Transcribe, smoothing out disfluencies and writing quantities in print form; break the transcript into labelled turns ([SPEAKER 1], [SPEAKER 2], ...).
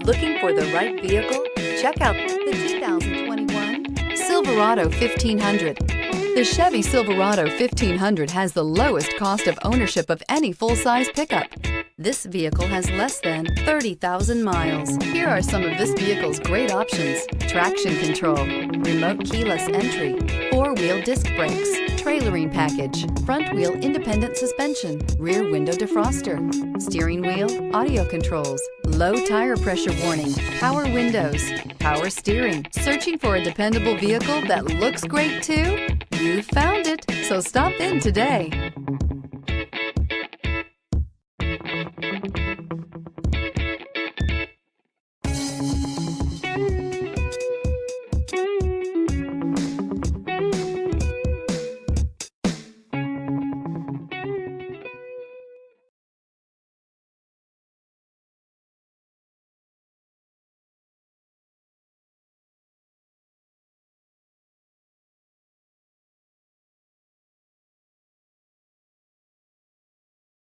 [SPEAKER 1] Looking for the right vehicle? Check out the 2021 Silverado 1500. The Chevy Silverado 1500 has the lowest cost of ownership of any full-size pickup. This vehicle has less than 30,000 miles. Here are some of this vehicle's great options: traction control, remote keyless entry, four-wheel disc brakes, trailering package, front-wheel independent suspension, rear window defroster, steering wheel audio controls, low tire pressure warning, power windows, power steering. Searching for a dependable vehicle that looks great too? You found it, so stop in today.